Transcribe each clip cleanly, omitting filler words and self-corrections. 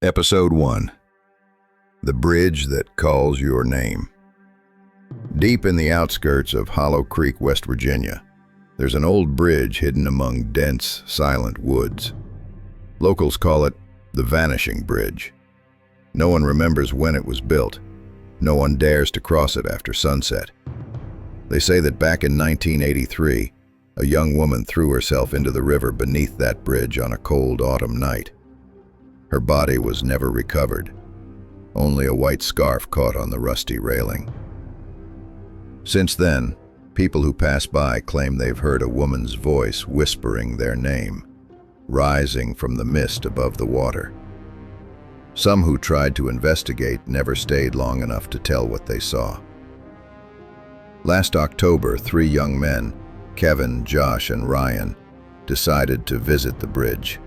Episode 1. The Bridge That Calls Your Name. Deep in the outskirts of Hollow Creek, West Virginia, there's an old bridge hidden among dense, silent woods. Locals call it the Vanishing Bridge. No one remembers when it was built. No one dares to cross it after sunset. They say that back in 1983, a young woman threw herself into the river beneath that bridge on a cold autumn night. Her body was never recovered. Only a white scarf caught on the rusty railing. Since then, people who pass by claim they've heard a woman's voice whispering their name, rising from the mist above the water. Some who tried to investigate never stayed long enough to tell what they saw. Last October, 3 young men, Kevin, Josh, and Ryan, decided to visit the bridge.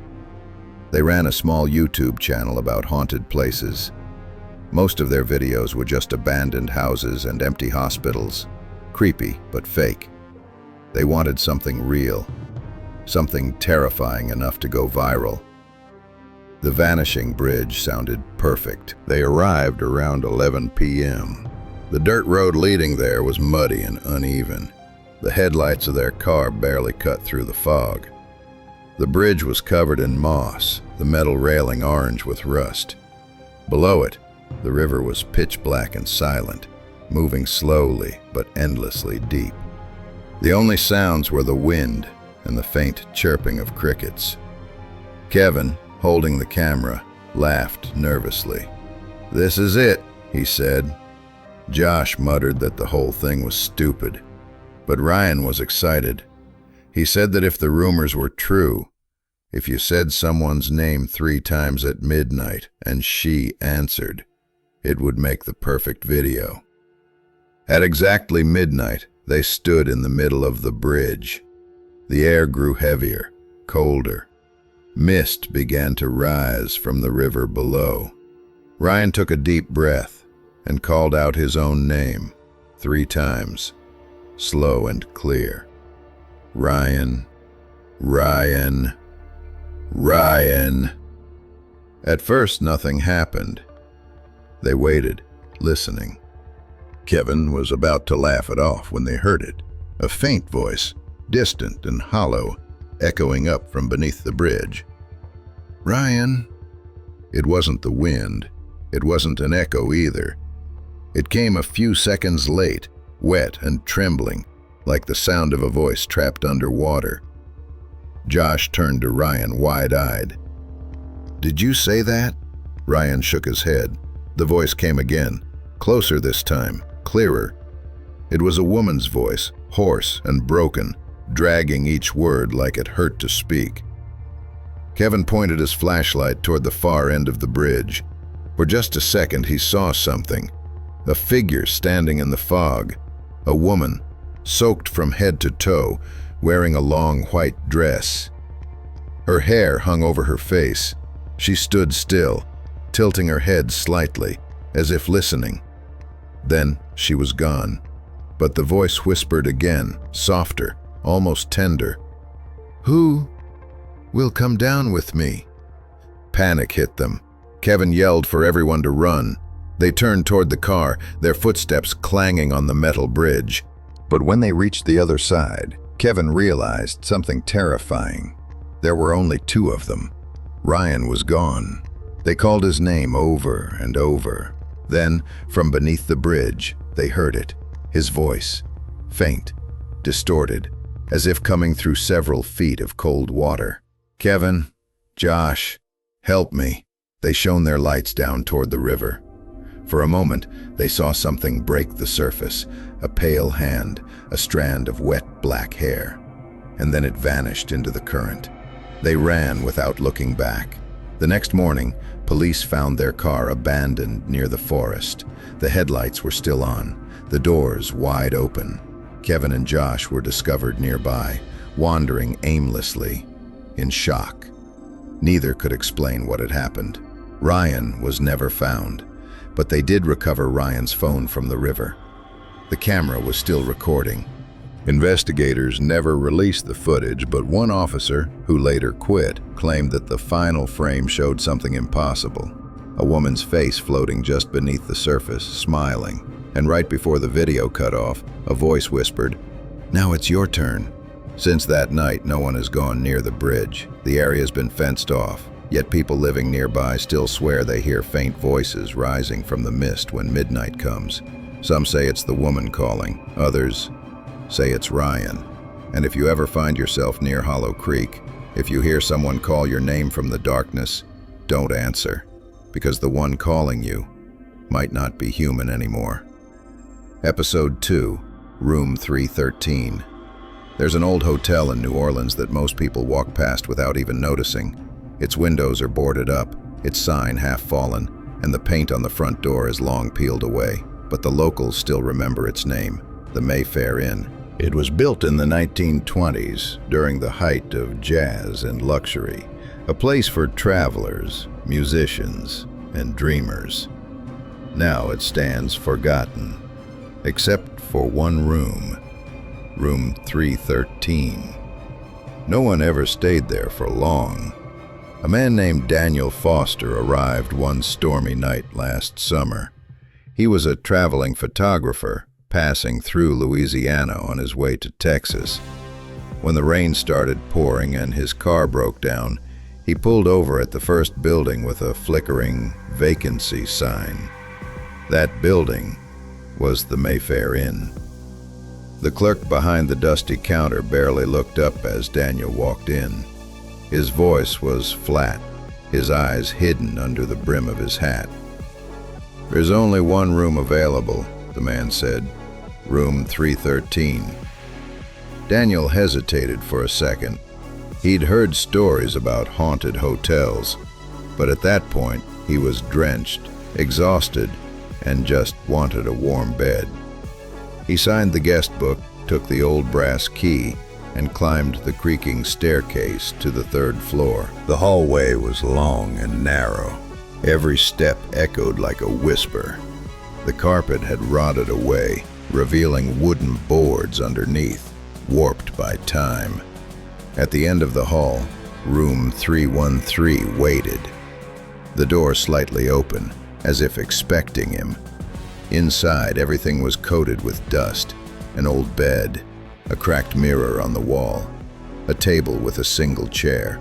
They ran a small YouTube channel about haunted places. Most of their videos were just abandoned houses and empty hospitals. Creepy, but fake. They wanted something real, something terrifying enough to go viral. The Vanishing Bridge sounded perfect. They arrived around 11 p.m. The dirt road leading there was muddy and uneven. The headlights of their car barely cut through the fog. The bridge was covered in moss, the metal railing orange with rust. Below it, the river was pitch black and silent, moving slowly but endlessly deep. The only sounds were the wind and the faint chirping of crickets. Kevin, holding the camera, laughed nervously. "This is it," he said. Josh muttered that the whole thing was stupid, but Ryan was excited. He said that if the rumors were true, if you said someone's name 3 times at midnight and she answered, it would make the perfect video. At exactly midnight, they stood in the middle of the bridge. The air grew heavier, colder. Mist began to rise from the river below. Ryan took a deep breath and called out his own name 3 times, slow and clear. "Ryan, Ryan, Ryan." At first, nothing happened. They waited, listening. Kevin was about to laugh it off when they heard it. A faint voice, distant and hollow, echoing up from beneath the bridge. "Ryan." It wasn't the wind. It wasn't an echo either. It came a few seconds late, wet and trembling, like the sound of a voice trapped underwater. Josh turned to Ryan wide-eyed. "Did you say that?" Ryan shook his head. The voice came again, closer this time, clearer. It was a woman's voice, hoarse and broken, dragging each word like it hurt to speak. Kevin pointed his flashlight toward the far end of the bridge. For just a second he saw something, a figure standing in the fog, a woman, soaked from head to toe, wearing a long white dress. Her hair hung over her face. She stood still, tilting her head slightly, as if listening. Then she was gone, but the voice whispered again, softer, almost tender. "Who will come down with me?" Panic hit them. Kevin yelled for everyone to run. They turned toward the car, their footsteps clanging on the metal bridge. But when they reached the other side, Kevin realized something terrifying. There were only 2 of them. Ryan was gone. They called his name over and over. Then, from beneath the bridge, they heard it. His voice, faint, distorted, as if coming through several feet of cold water. "Kevin, Josh, help me." They shone their lights down toward the river. For a moment, they saw something break the surface, a pale hand, a strand of wet black hair. And then it vanished into the current. They ran without looking back. The next morning, police found their car abandoned near the forest. The headlights were still on, the doors wide open. Kevin and Josh were discovered nearby, wandering aimlessly, in shock. Neither could explain what had happened. Ryan was never found, but they did recover Ryan's phone from the river. The camera was still recording. Investigators never released the footage, but one officer, who later quit, claimed that the final frame showed something impossible. a woman's face floating just beneath the surface, smiling. And right before the video cut off, a voice whispered, "Now it's your turn." Since that night, no one has gone near the bridge. The area's been fenced off, yet people living nearby still swear they hear faint voices rising from the mist when midnight comes. Some say it's the woman calling, others say it's Ryan. And if you ever find yourself near Hollow Creek, if you hear someone call your name from the darkness, don't answer, because the one calling you might not be human anymore. Episode 2, Room 313. There's an old hotel in New Orleans that most people walk past without even noticing. Its windows are boarded up, its sign half fallen, and the paint on the front door is long peeled away. But the locals still remember its name, the Mayfair Inn. It was built in the 1920s, during the height of jazz and luxury, a place for travelers, musicians, and dreamers. Now it stands forgotten, except for one room, Room 313. No one ever stayed there for long. A man named Daniel Foster arrived one stormy night last summer. He was a traveling photographer passing through Louisiana on his way to Texas. When the rain started pouring and his car broke down, he pulled over at the first building with a flickering vacancy sign. That building was the Mayfair Inn. The clerk behind the dusty counter barely looked up as Daniel walked in. His voice was flat, his eyes hidden under the brim of his hat. "There's only one room available," the man said. "Room 313. Daniel hesitated for a second. He'd heard stories about haunted hotels, but at that point he was drenched, exhausted, and just wanted a warm bed. He signed the guest book, took the old brass key, and climbed the creaking staircase to the third floor. The hallway was long and narrow. Every step echoed like a whisper. The carpet had rotted away, revealing wooden boards underneath, warped by time. At the end of the hall, Room 313 waited, the door slightly open, as if expecting him. Inside, everything was coated with dust, an old bed, a cracked mirror on the wall, a table with a single chair.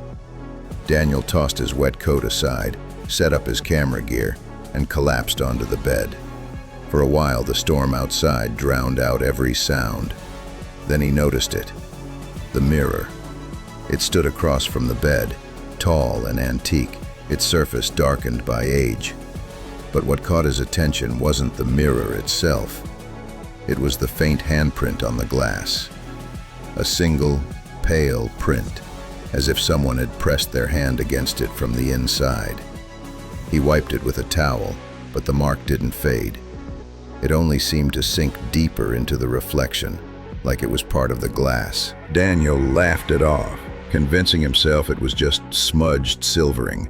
Daniel tossed his wet coat aside, set up his camera gear, and collapsed onto the bed. For a while, the storm outside drowned out every sound. Then he noticed it, the mirror. It stood across from the bed, tall and antique, its surface darkened by age. But what caught his attention wasn't the mirror itself. It was the faint handprint on the glass. A single, pale print, as if someone had pressed their hand against it from the inside. He wiped it with a towel, but the mark didn't fade. It only seemed to sink deeper into the reflection, like it was part of the glass. Daniel laughed it off, convincing himself it was just smudged silvering.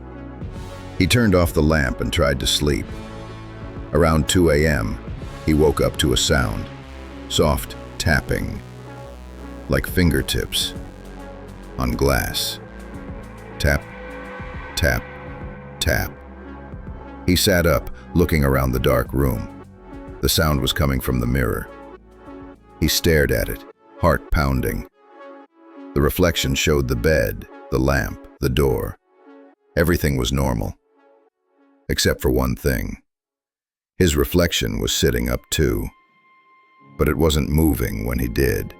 He turned off the lamp and tried to sleep. Around 2 a.m., he woke up to a sound, soft tapping, like fingertips on glass. Tap, tap, tap. He sat up, looking around the dark room. The sound was coming from the mirror. He stared at it, heart pounding. The reflection showed the bed, the lamp, the door. Everything was normal, except for one thing. His reflection was sitting up too, but it wasn't moving when he did.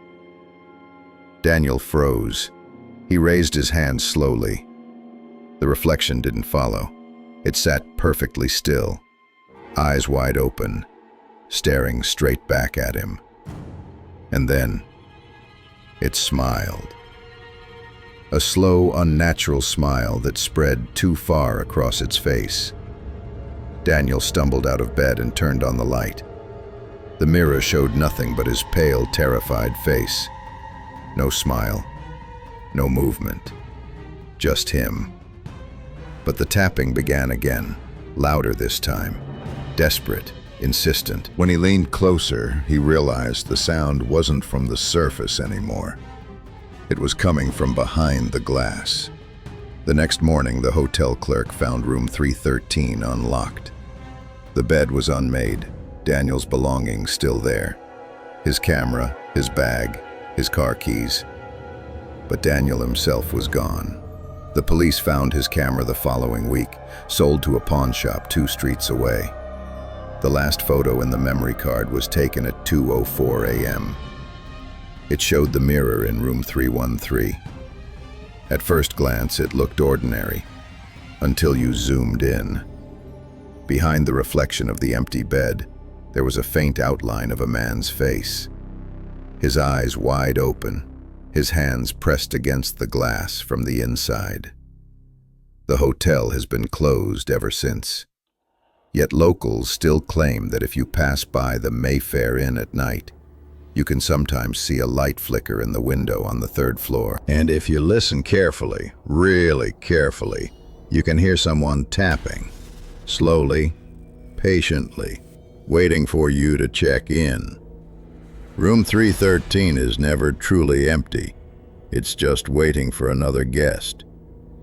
Daniel froze. He raised his hand slowly. The reflection didn't follow. It sat perfectly still, eyes wide open, staring straight back at him. And then, it smiled. A slow, unnatural smile that spread too far across its face. Daniel stumbled out of bed and turned on the light. The mirror showed nothing but his pale, terrified face. No smile, no movement, just him. But the tapping began again, louder this time, desperate, insistent. When he leaned closer, he realized the sound wasn't from the surface anymore. It was coming from behind the glass. The next morning, the hotel clerk found room 313 unlocked. The bed was unmade, Daniel's belongings still there. His camera, his bag, his car keys. But Daniel himself was gone. The police found his camera the following week, sold to a pawn shop 2 streets away. The last photo in the memory card was taken at 2:04 a.m. It showed the mirror in room 313. At first glance, it looked ordinary, until you zoomed in. Behind the reflection of the empty bed, there was a faint outline of a man's face. His eyes wide open, his hands pressed against the glass from the inside. The hotel has been closed ever since. Yet locals still claim that if you pass by the Mayfair Inn at night, you can sometimes see a light flicker in the window on the 3rd floor. And if you listen carefully, really carefully, you can hear someone tapping, slowly, patiently, waiting for you to check in. Room 313 is never truly empty. It's just waiting for another guest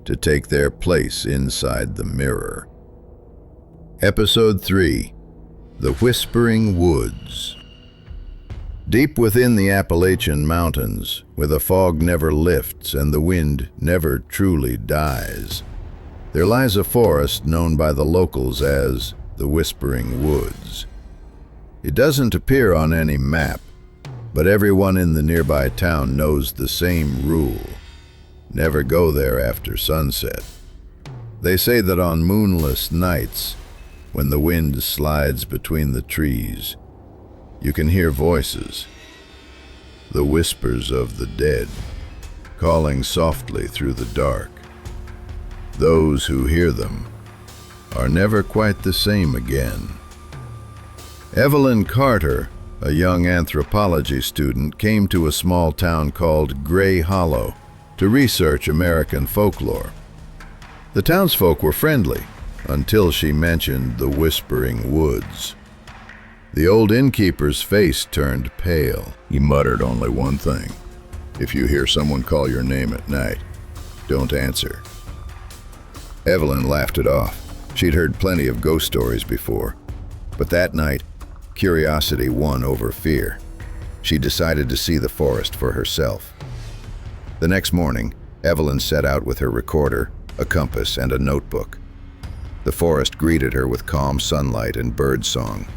to take their place inside the mirror. Episode 3: The Whispering Woods. Deep within the Appalachian Mountains, where the fog never lifts and the wind never truly dies, there lies a forest known by the locals as the Whispering Woods. It doesn't appear on any map, but everyone in the nearby town knows the same rule: never go there after sunset. They say that on moonless nights, when the wind slides between the trees, you can hear voices, the whispers of the dead, calling softly through the dark. Those who hear them are never quite the same again. Evelyn Carter, a young anthropology student, came to a small town called Gray Hollow to research American folklore. The townsfolk were friendly until she mentioned the Whispering Woods. The old innkeeper's face turned pale. He muttered only one thing: if you hear someone call your name at night, don't answer. Evelyn laughed it off. She'd heard plenty of ghost stories before, but that night, curiosity won over fear. She decided to see the forest for herself. The next morning, Evelyn set out with her recorder, a compass, and a notebook. The forest greeted her with calm sunlight and birdsong.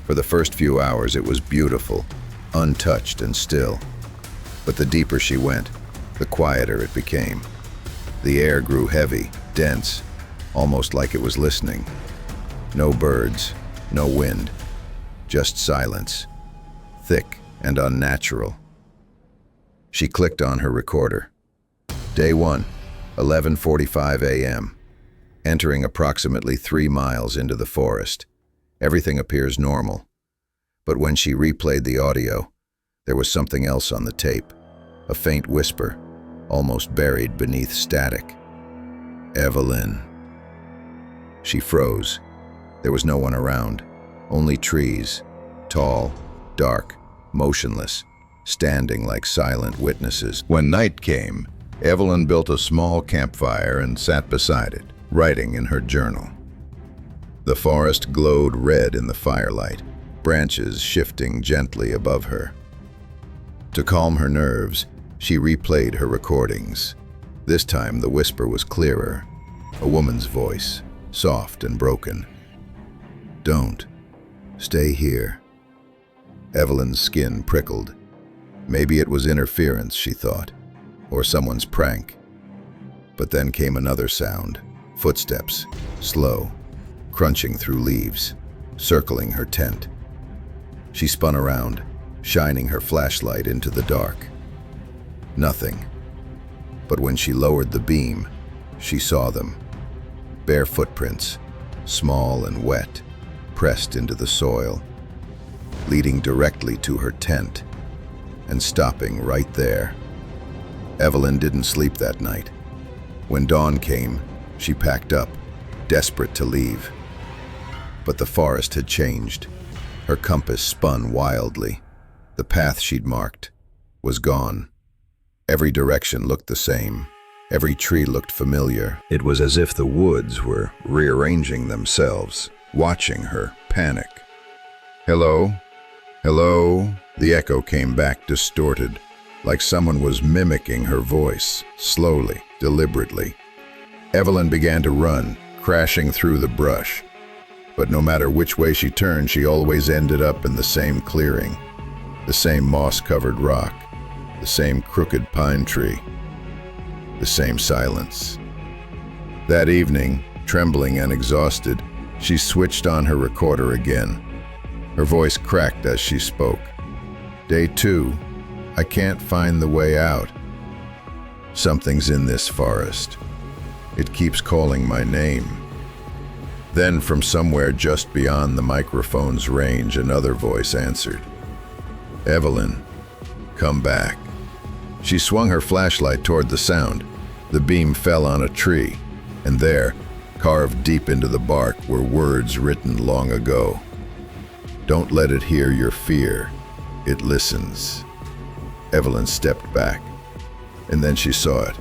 For the first few hours, it was beautiful, untouched and still. But the deeper she went, the quieter it became. The air grew heavy, dense, almost like it was listening. No birds, no wind, just silence, thick and unnatural. She clicked on her recorder. Day 1, 11:45 a.m. Entering approximately 3 miles into the forest. Everything appears normal. But when she replayed the audio, there was something else on the tape. A faint whisper, almost buried beneath static. Evelyn. She froze. There was no one around. Only trees, tall, dark, motionless, standing like silent witnesses. When night came, Evelyn built a small campfire and sat beside it, writing in her journal. The forest glowed red in the firelight, branches shifting gently above her. To calm her nerves, she replayed her recordings. This time the whisper was clearer, a woman's voice, soft and broken. Don't. Stay here. Evelyn's skin prickled. Maybe it was interference, she thought, or someone's prank. But then came another sound, footsteps, slow, crunching through leaves, circling her tent. She spun around, shining her flashlight into the dark. Nothing. But when she lowered the beam, she saw them. Bare footprints, small and wet, pressed into the soil, leading directly to her tent and stopping right there. Evelyn didn't sleep that night. When dawn came, she packed up, desperate to leave. But the forest had changed. Her compass spun wildly. The path she'd marked was gone. Every direction looked the same. Every tree looked familiar. It was as if the woods were rearranging themselves, watching her panic. "Hello? Hello?" The echo came back distorted, like someone was mimicking her voice, slowly, deliberately. Evelyn began to run, crashing through the brush. But no matter which way she turned, she always ended up in the same clearing, the same moss-covered rock, the same crooked pine tree, the same silence. That evening, trembling and exhausted, she switched on her recorder again. Her voice cracked as she spoke. "Day 2. I can't find the way out. Something's in this forest. It keeps calling my name." Then from somewhere just beyond the microphone's range, another voice answered. "Evelyn, come back." She swung her flashlight toward the sound. The beam fell on a tree, and there, carved deep into the bark, were words written long ago. "Don't let it hear your fear. It listens." Evelyn stepped back, and then she saw it.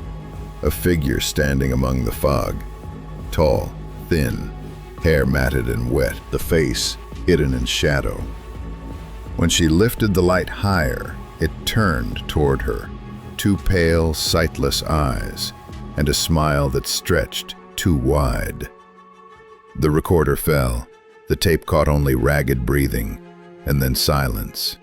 A figure standing among the fog. Tall, thin, hair matted and wet, the face hidden in shadow. When she lifted the light higher, it turned toward her, two pale, sightless eyes, and a smile that stretched too wide. The recorder fell. The tape caught only ragged breathing, and then silence.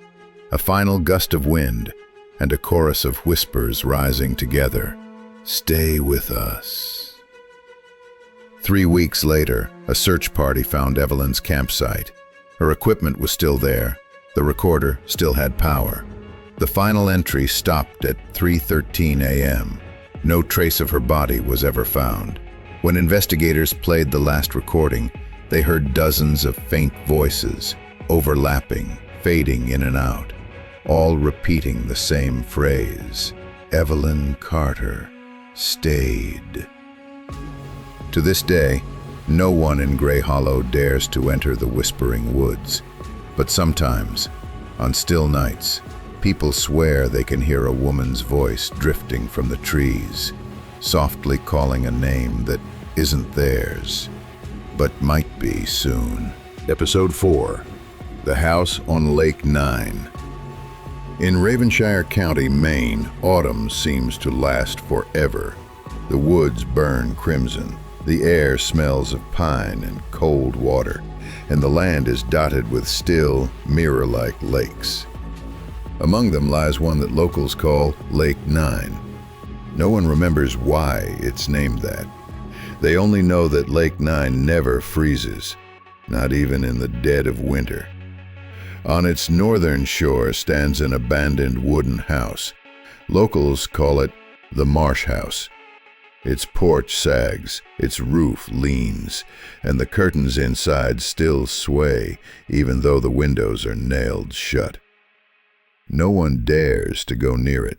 A final gust of wind, and a chorus of whispers rising together. "Stay with us." 3 weeks later, a search party found Evelyn's campsite. Her equipment was still there. The recorder still had power. The final entry stopped at 3:13 a.m. No trace of her body was ever found. When investigators played the last recording, they heard dozens of faint voices, overlapping, fading in and out, all repeating the same phrase: "Evelyn Carter stayed." To this day, no one in Grey Hollow dares to enter the Whispering Woods. But sometimes, on still nights, people swear they can hear a woman's voice drifting from the trees, softly calling a name that isn't theirs, but might be soon. Episode 4. The House on Lake 9. In Ravenshire County, Maine, autumn seems to last forever. The woods burn crimson, the air smells of pine and cold water, and the land is dotted with still, mirror-like lakes. Among them lies one that locals call Lake 9. No one remembers why it's named that. They only know that Lake 9 never freezes, not even in the dead of winter. On its northern shore stands an abandoned wooden house. Locals call it the Marsh House. Its porch sags, its roof leans, and the curtains inside still sway, even though the windows are nailed shut. No one dares to go near it,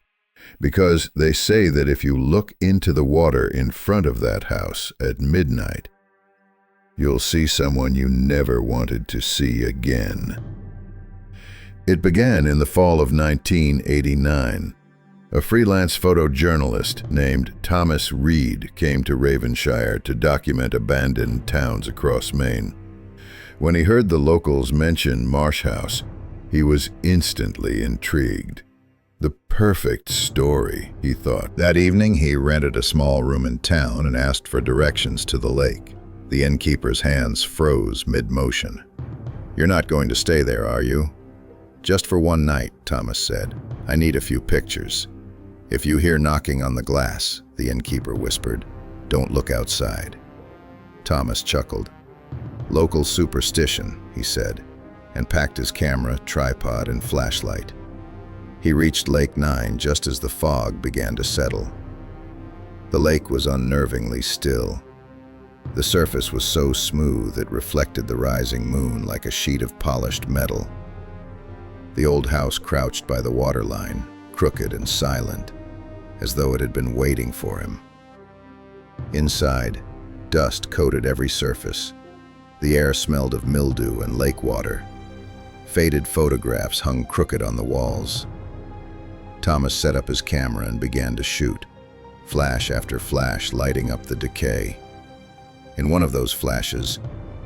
because they say that if you look into the water in front of that house at midnight, you'll see someone you never wanted to see again. It began in the fall of 1989. A freelance photojournalist named Thomas Reed came to Ravenshire to document abandoned towns across Maine. When he heard the locals mention Marsh House, he was instantly intrigued. The perfect story, he thought. That evening, he rented a small room in town and asked for directions to the lake. The innkeeper's hands froze mid-motion. "You're not going to stay there, are you?" "Just for one night," Thomas said. "I need a few pictures." "If you hear knocking on the glass," the innkeeper whispered, "don't look outside." Thomas chuckled. "Local superstition," he said, and packed his camera, tripod, and flashlight. He reached Lake 9 just as the fog began to settle. The lake was unnervingly still. The surface was so smooth it reflected the rising moon like a sheet of polished metal. The old house crouched by the waterline, crooked and silent, as though it had been waiting for him. Inside, dust coated every surface. The air smelled of mildew and lake water. Faded photographs hung crooked on the walls. Thomas set up his camera and began to shoot. flash after flash lighting up the decay. In one of those flashes,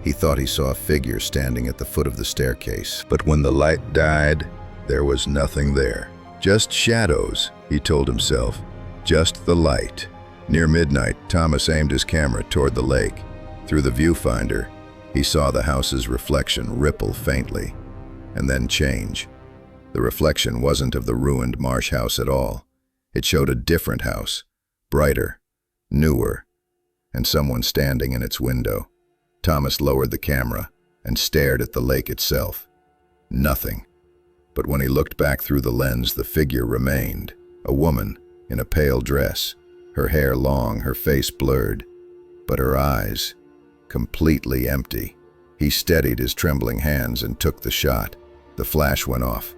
he thought he saw a figure standing at the foot of the staircase. But when the light died, there was nothing there. Just shadows, he told himself. Just the light. Near midnight, Thomas aimed his camera toward the lake. Through the viewfinder, he saw the house's reflection ripple faintly, and then change. The reflection wasn't of the ruined marsh house at all. It showed a different house, brighter, newer, and someone standing in its window. Thomas lowered the camera and stared at the lake itself. Nothing. But when he looked back through the lens, the figure remained. A woman in a pale dress, her hair long, her face blurred, but her eyes completely empty. He steadied his trembling hands and took the shot. The flash went off,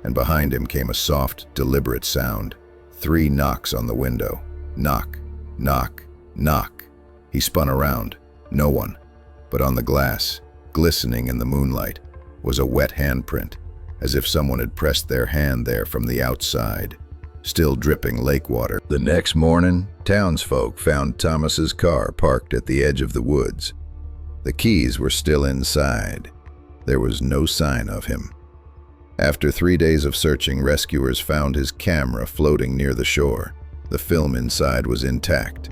and behind him came a soft, deliberate sound. 3 knocks on the window. Knock, knock, knock. He spun around. No one. But on the glass, glistening in the moonlight, was a wet handprint, as if someone had pressed their hand there from the outside, still dripping lake water. The next morning, townsfolk found Thomas's car parked at the edge of the woods. The keys were still inside. There was no sign of him. After 3 days of searching, rescuers found his camera floating near the shore. The film inside was intact.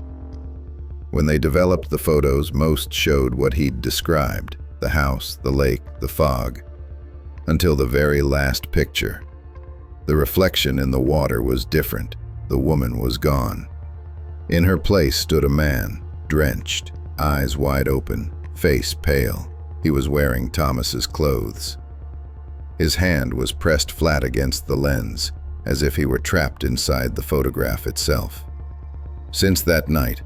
When they developed the photos, most showed what he'd described: the house, the lake, the fog, until the very last picture. The reflection in the water was different. The woman was gone. In her place stood a man, drenched, eyes wide open, face pale. He was wearing Thomas's clothes. His hand was pressed flat against the lens, as if he were trapped inside the photograph itself. Since that night,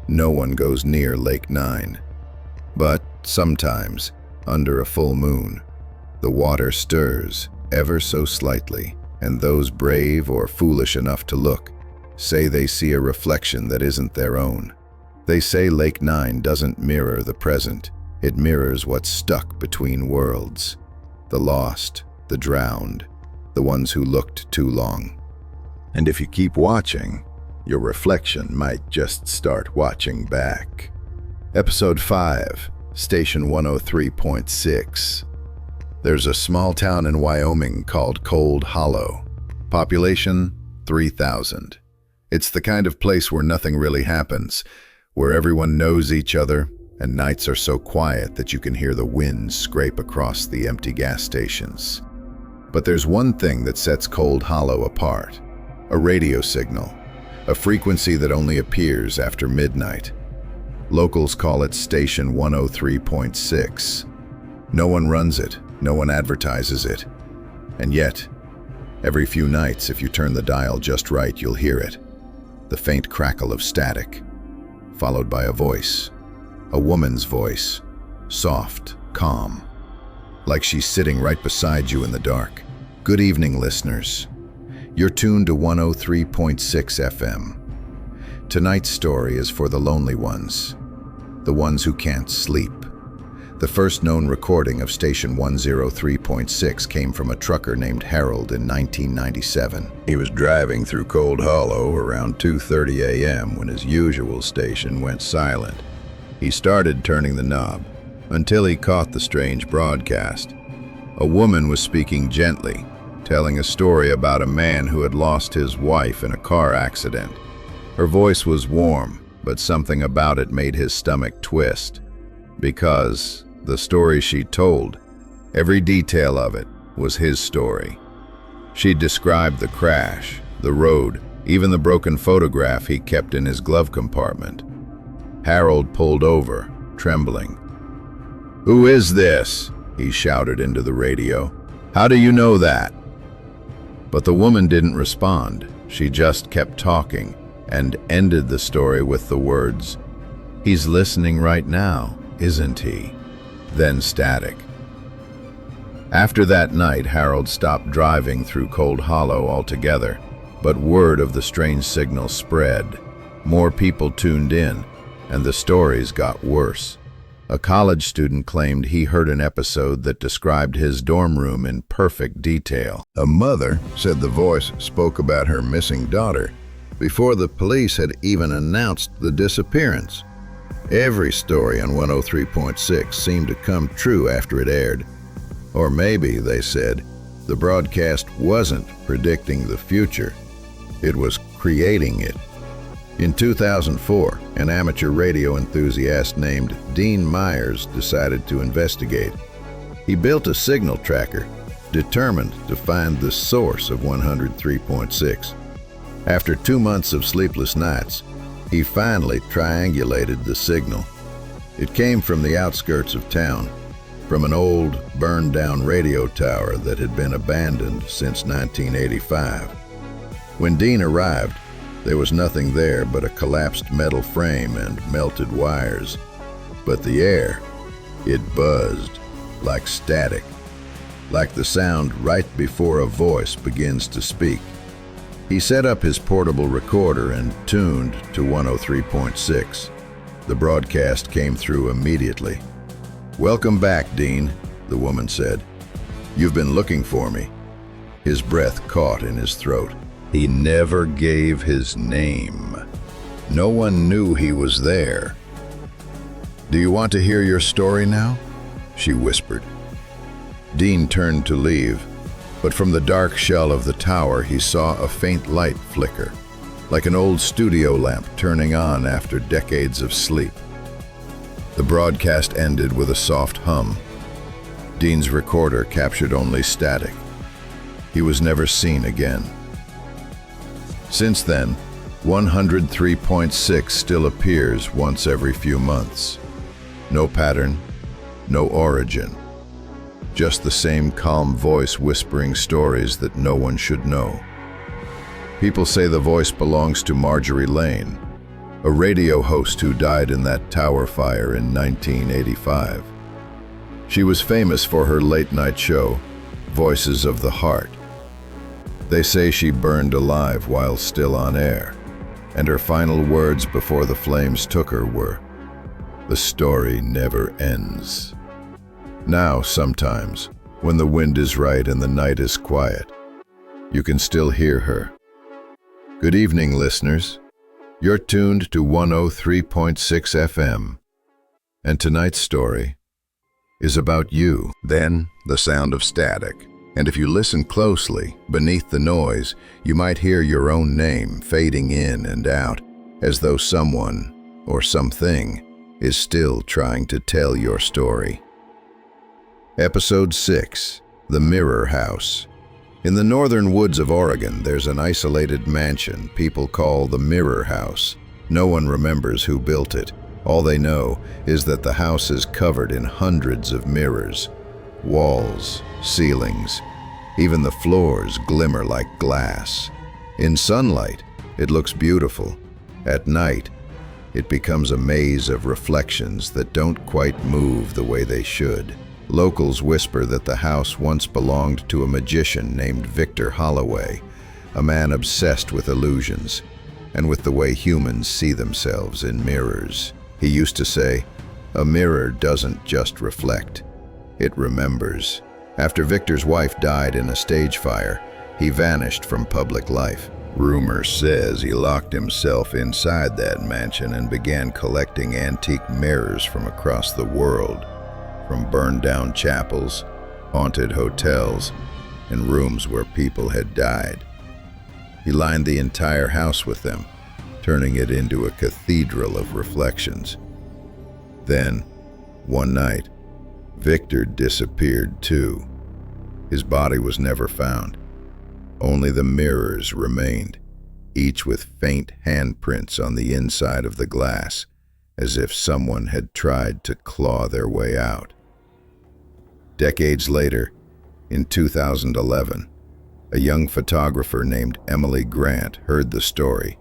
no one goes near Lake 9. But sometimes, under a full moon, the water stirs ever so slightly, and those brave or foolish enough to look say they see a reflection that isn't their own. They say Lake 9 doesn't mirror the present. It mirrors what's stuck between worlds. The lost, the drowned, the ones who looked too long. And if you keep watching, your reflection might just start watching back. Episode 5, Station 103.6. There's a small town in Wyoming called Cold Hollow. Population 3,000. It's the kind of place where nothing really happens, where everyone knows each other, and nights are so quiet that you can hear the wind scrape across the empty gas stations. But there's one thing that sets Cold Hollow apart: a radio signal, a frequency that only appears after midnight. Locals call it Station 103.6. No one runs it, no one advertises it. And yet, every few nights, if you turn the dial just right, you'll hear it. The faint crackle of static, followed by a voice. A woman's voice, soft, calm, like she's sitting right beside you in the dark. Good evening, listeners. You're tuned to 103.6 FM. Tonight's story is for the lonely ones, the ones who can't sleep. The first known recording of Station 103.6 came from a trucker named Harold in 1997. He was driving through Cold Hollow around 2:30 a.m. when his usual station went silent. He started turning the knob until he caught the strange broadcast. A woman was speaking gently, telling a story about a man who had lost his wife in a car accident. Her voice was warm, but something about it made his stomach twist, because the story she told, every detail of it, was his story. She described the crash, the road, even the broken photograph he kept in his glove compartment. Harold pulled over, trembling. "Who is this?" he shouted into the radio. "How do you know that?" But the woman didn't respond. She just kept talking and ended the story with the words, "He's listening right now, isn't he?" Then static. After that night, Harold stopped driving through Cold Hollow altogether, but word of the strange signal spread. More people tuned in, and the stories got worse. A college student claimed he heard an episode that described his dorm room in perfect detail. A mother said the voice spoke about her missing daughter before the police had even announced the disappearance. Every story on 103.6 seemed to come true after it aired. Or maybe, they said, the broadcast wasn't predicting the future, it was creating it. In 2004, an amateur radio enthusiast named Dean Myers decided to investigate. He built a signal tracker, determined to find the source of 103.6. After 2 months of sleepless nights, he finally triangulated the signal. It came from the outskirts of town, from an old, burned-down radio tower that had been abandoned since 1985. When Dean arrived, there was nothing there but a collapsed metal frame and melted wires. But the air, it buzzed like static, like the sound right before a voice begins to speak. He set up his portable recorder and tuned to 103.6. The broadcast came through immediately. "Welcome back, Dean," the woman said. "You've been looking for me." His breath caught in his throat. He never gave his name. No one knew he was there. "Do you want to hear your story now?" she whispered. Dean turned to leave, but from the dark shell of the tower he saw a faint light flicker, like an old studio lamp turning on after decades of sleep. The broadcast ended with a soft hum. Dean's recorder captured only static. He was never seen again. Since then, 103.6 still appears once every few months. No pattern, no origin. Just the same calm voice whispering stories that no one should know. People say the voice belongs to Marjorie Lane, a radio host who died in that tower fire in 1985. She was famous for her late-night show, Voices of the Heart. They say she burned alive while still on air, and her final words before the flames took her were, "The story never ends." Now, sometimes, when the wind is right and the night is quiet, you can still hear her. Good evening, listeners. You're tuned to 103.6 FM, and tonight's story is about you. Then, the sound of static. And if you listen closely, beneath the noise, you might hear your own name fading in and out, as though someone or something is still trying to tell your story. Episode 6, The Mirror House. In the northern woods of Oregon, there's an isolated mansion people call the Mirror House. No one remembers who built it. All they know is that the house is covered in hundreds of mirrors. Walls, ceilings, even the floors glimmer like glass. In sunlight, it looks beautiful. At night, it becomes a maze of reflections that don't quite move the way they should. Locals whisper that the house once belonged to a magician named Victor Holloway, a man obsessed with illusions and with the way humans see themselves in mirrors. He used to say, "A mirror doesn't just reflect, it remembers." After Victor's wife died in a stage fire, he vanished from public life. Rumor says he locked himself inside that mansion and began collecting antique mirrors from across the world, from burned-down chapels, haunted hotels, and rooms where people had died. He lined the entire house with them, turning it into a cathedral of reflections. Then, one night, Victor disappeared too. His body was never found. Only the mirrors remained, each with faint handprints on the inside of the glass, as if someone had tried to claw their way out. Decades later, in 2011, a young photographer named Emily Grant heard the story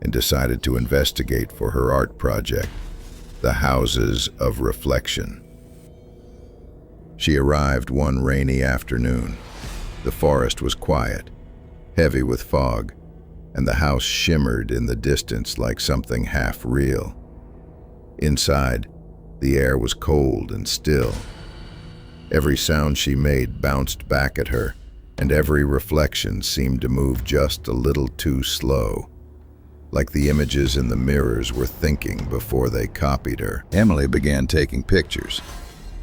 and decided to investigate for her art project, The Houses of Reflection. She arrived one rainy afternoon. The forest was quiet, heavy with fog, and the house shimmered in the distance like something half real. Inside, the air was cold and still. Every sound she made bounced back at her, and every reflection seemed to move just a little too slow. like the images in the mirrors were thinking before they copied her. Emily began taking pictures.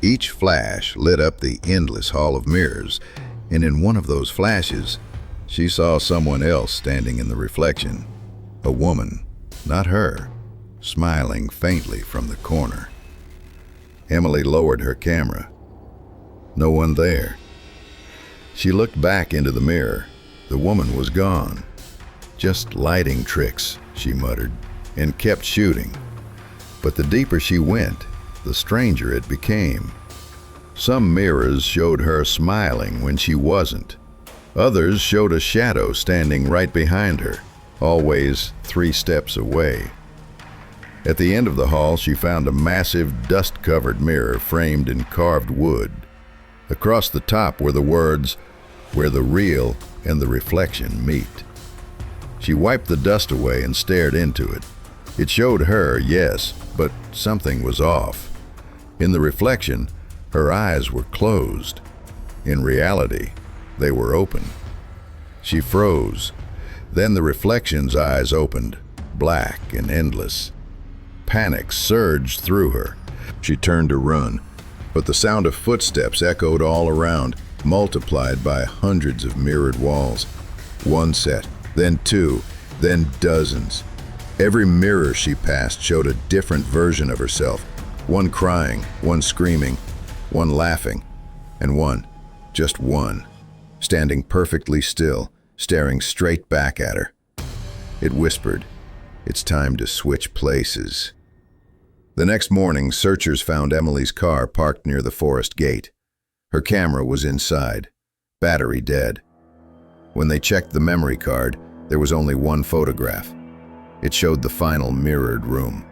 Each flash lit up the endless hall of mirrors, and in one of those flashes, she saw someone else standing in the reflection. A woman, not her, smiling faintly from the corner. Emily lowered her camera. No one there. She looked back into the mirror. The woman was gone. Just lighting tricks, she muttered, and kept shooting. But the deeper she went, the stranger it became. Some mirrors showed her smiling when she wasn't. Others showed a shadow standing right behind her, always 3 steps away. At the end of the hall, she found a massive, dust-covered mirror framed in carved wood. Across the top were the words, "Where the real and the reflection meet." She wiped the dust away and stared into it. It showed her, yes, but something was off. In the reflection, her eyes were closed. In reality, they were open. She froze. Then the reflection's eyes opened, black and endless. Panic surged through her. She turned to run, but the sound of footsteps echoed all around, multiplied by hundreds of mirrored walls. One set, then 2, then dozens. Every mirror she passed showed a different version of herself. One crying, one screaming, one laughing, and one, just one, standing perfectly still, staring straight back at her. It whispered, "It's time to switch places." The next morning, searchers found Emily's car parked near the forest gate. Her camera was inside, battery dead. When they checked the memory card, there was only one photograph. It showed the final mirrored room.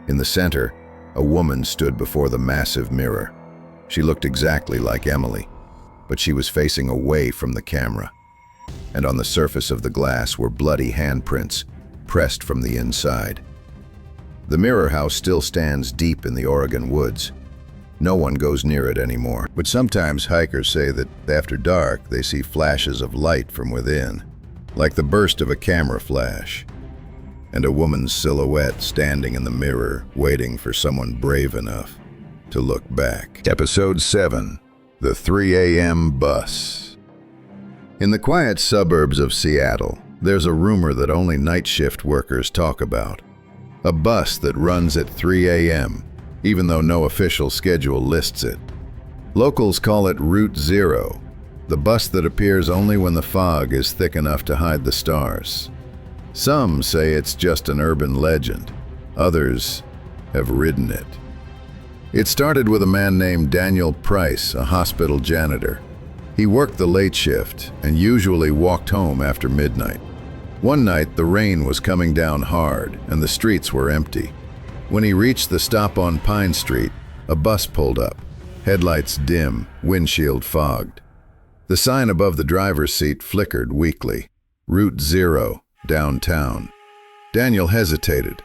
In the center, a woman stood before the massive mirror. She looked exactly like Emily, but she was facing away from the camera. And on the surface of the glass were bloody handprints, pressed from the inside. The mirror house still stands deep in the Oregon woods. No one goes near it anymore, but sometimes hikers say that after dark they see flashes of light from within, like the burst of a camera flash, and a woman's silhouette standing in the mirror waiting for someone brave enough to look back. Episode 7, The 3 a.m. Bus. In the quiet suburbs of Seattle, there's a rumor that only night shift workers talk about. A bus that runs at 3 a.m., even though no official schedule lists it. Locals call it Route Zero, the bus that appears only when the fog is thick enough to hide the stars. Some say it's just an urban legend. Others have ridden it. It started with a man named Daniel Price, a hospital janitor. He worked the late shift and usually walked home after midnight. One night, the rain was coming down hard and the streets were empty. When he reached the stop on Pine Street, a bus pulled up, headlights dim, windshield fogged. The sign above the driver's seat flickered weakly, Route Zero, downtown. Daniel hesitated.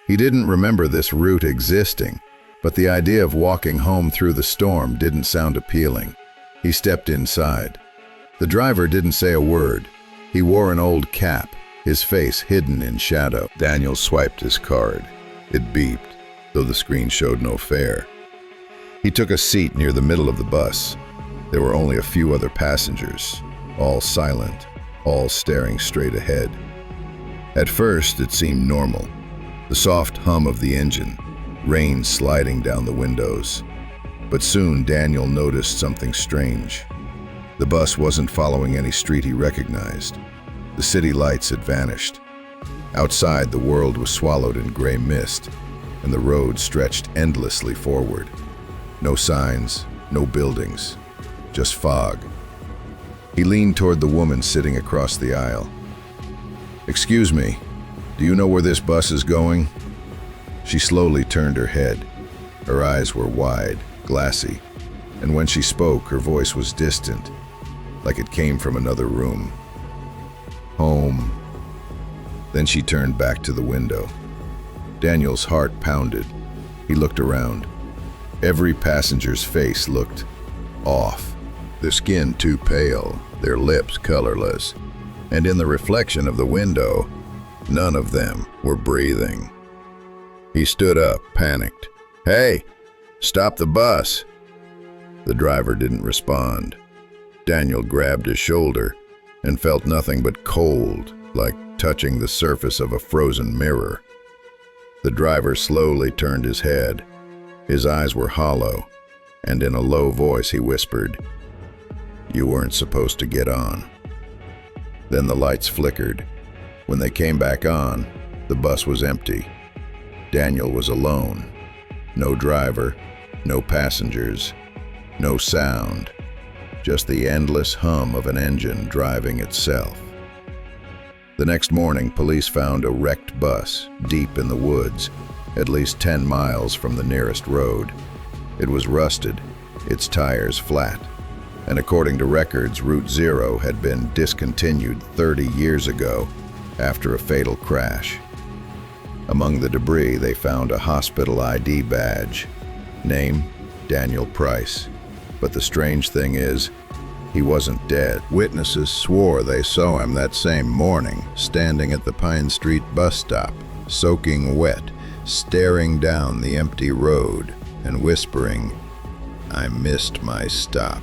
He didn't remember this route existing, but the idea of walking home through the storm didn't sound appealing. He stepped inside. The driver didn't say a word. He wore an old cap, his face hidden in shadow. Daniel swiped his card. It beeped, though the screen showed no fare. He took a seat near the middle of the bus. There were only a few other passengers, all silent, all staring straight ahead. At first, it seemed normal. The soft hum of the engine, rain sliding down the windows. But soon Daniel noticed something strange. The bus wasn't following any street he recognized. The city lights had vanished. Outside, the world was swallowed in gray mist, and the road stretched endlessly forward. No signs, no buildings, just fog. He leaned toward the woman sitting across the aisle. "Excuse me, do you know where this bus is going?" She slowly turned her head. Her eyes were wide, glassy, and when she spoke, her voice was distant, like it came from another room. "Home." Then she turned back to the window. Daniel's heart pounded. He looked around. Every passenger's face looked off, their skin too pale, their lips colorless, and in the reflection of the window, None of them were breathing. He stood up, panicked. "Hey, stop the bus!" The driver didn't respond. Daniel grabbed his shoulder and felt nothing but cold, like touching the surface of a frozen mirror. The driver slowly turned his head. His eyes were hollow, and in a low voice he whispered, "You weren't supposed to get on." Then the lights flickered. When they came back on, the bus was empty. Daniel was alone. No driver, no passengers, no sound, just the endless hum of an engine driving itself. The next morning, police found a wrecked bus deep in the woods, at least 10 miles from the nearest road. It was rusted, its tires flat, and according to records, Route 0 had been discontinued 30 years ago after a fatal crash. Among the debris, they found a hospital ID badge. Name, Daniel Price. But the strange thing is, he wasn't dead. Witnesses swore they saw him that same morning, standing at the Pine Street bus stop, soaking wet, staring down the empty road and whispering, "I missed my stop."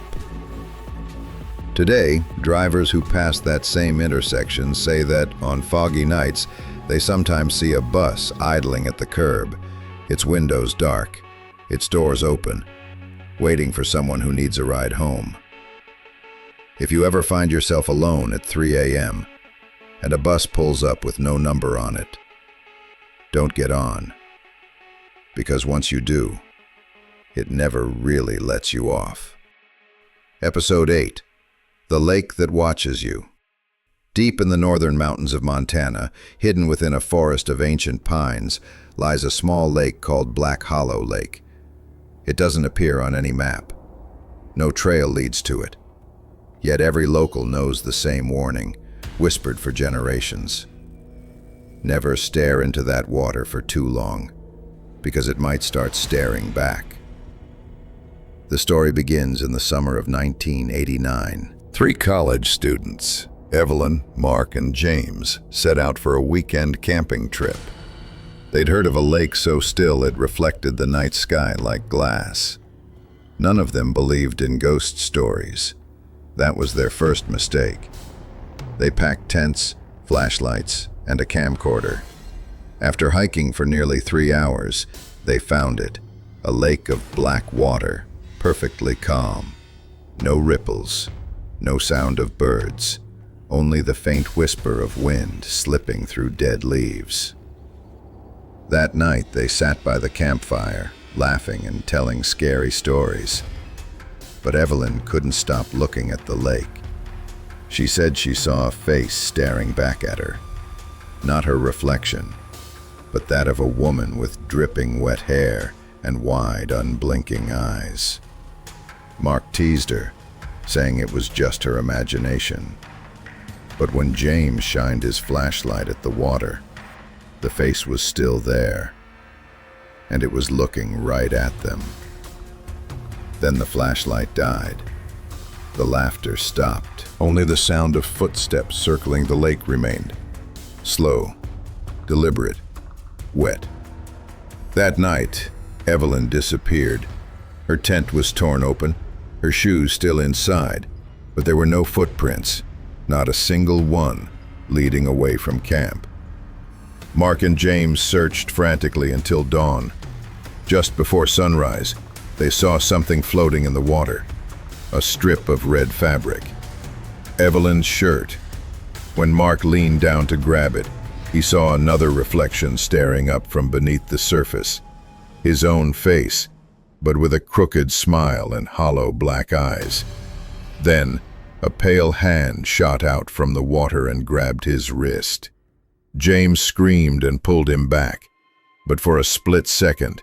Today, drivers who pass that same intersection say that on foggy nights, they sometimes see a bus idling at the curb, its windows dark, its doors open, waiting for someone who needs a ride home. If you ever find yourself alone at 3 a.m. and a bus pulls up with no number on it, don't get on. Because once you do, it never really lets you off. Episode 8. The Lake That Watches You. Deep in the northern mountains of Montana, hidden within a forest of ancient pines, lies a small lake called Black Hollow Lake. It doesn't appear on any map. No trail leads to it. Yet every local knows the same warning, whispered for generations. Never stare into that water for too long, because it might start staring back. The story begins in the summer of 1989. 3 college students, Evelyn, Mark, and James, set out for a weekend camping trip. They'd heard of a lake so still it reflected the night sky like glass. None of them believed in ghost stories. That was their first mistake. They packed tents, flashlights, and a camcorder. After hiking for nearly 3 hours, they found it, a lake of black water, perfectly calm. No ripples, no sound of birds, only the faint whisper of wind slipping through dead leaves. That night, they sat by the campfire, laughing and telling scary stories. But Evelyn couldn't stop looking at the lake. She said she saw a face staring back at her. Not her reflection, but that of a woman with dripping wet hair and wide, unblinking eyes. Mark teased her, saying it was just her imagination. But when James shined his flashlight at the water, the face was still there, and it was looking right at them. Then the flashlight died. The laughter stopped. Only the sound of footsteps circling the lake remained. Slow, deliberate, wet. That night, Evelyn disappeared. Her tent was torn open, her shoes still inside, but there were no footprints, not a single one, leading away from camp. Mark and James searched frantically until dawn. Just before sunrise, they saw something floating in the water, a strip of red fabric. Evelyn's shirt. When Mark leaned down to grab it, he saw another reflection staring up from beneath the surface. His own face, but with a crooked smile and hollow black eyes. Then, a pale hand shot out from the water and grabbed his wrist. James screamed and pulled him back, but for a split second,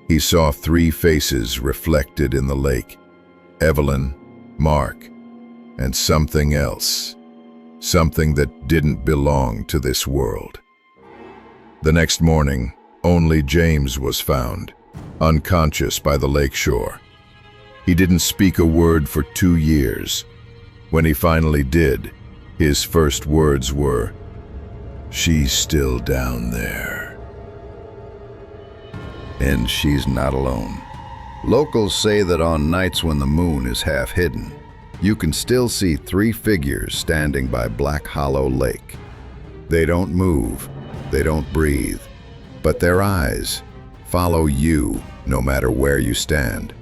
he saw 3 faces reflected in the lake. Evelyn, Mark, and something else. Something that didn't belong to this world. The next morning, only James was found, unconscious by the lakeshore. He didn't speak a word for 2 years. When he finally did, his first words were, She's still down there. And she's not alone. Locals say that on nights when the moon is half hidden, you can still see 3 figures standing by Black Hollow Lake. They don't move, they don't breathe, but their eyes follow you no matter where you stand.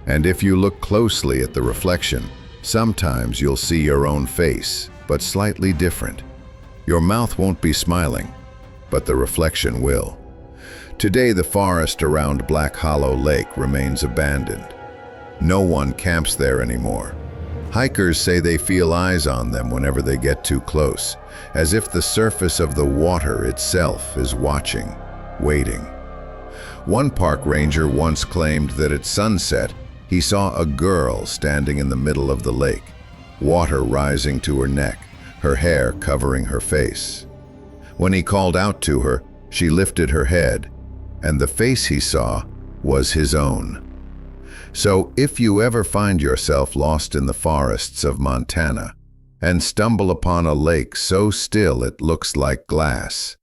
And if you look closely at the reflection, sometimes you'll see your own face, but slightly different. Your mouth won't be smiling, but the reflection will. Today, the forest around Black Hollow Lake remains abandoned. No one camps there anymore. Hikers say they feel eyes on them whenever they get too close, as if the surface of the water itself is watching, waiting. One park ranger once claimed that at sunset, he saw a girl standing in the middle of the lake, water rising to her neck, her hair covering her face. When he called out to her, she lifted her head, and the face he saw was his own. So if you ever find yourself lost in the forests of Montana and stumble upon a lake so still it looks like glass,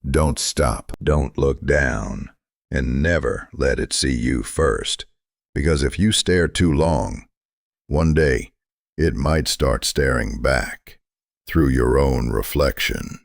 don't stop, don't look down, and never let it see you first. Because if you stare too long, one day it might start staring back through your own reflection.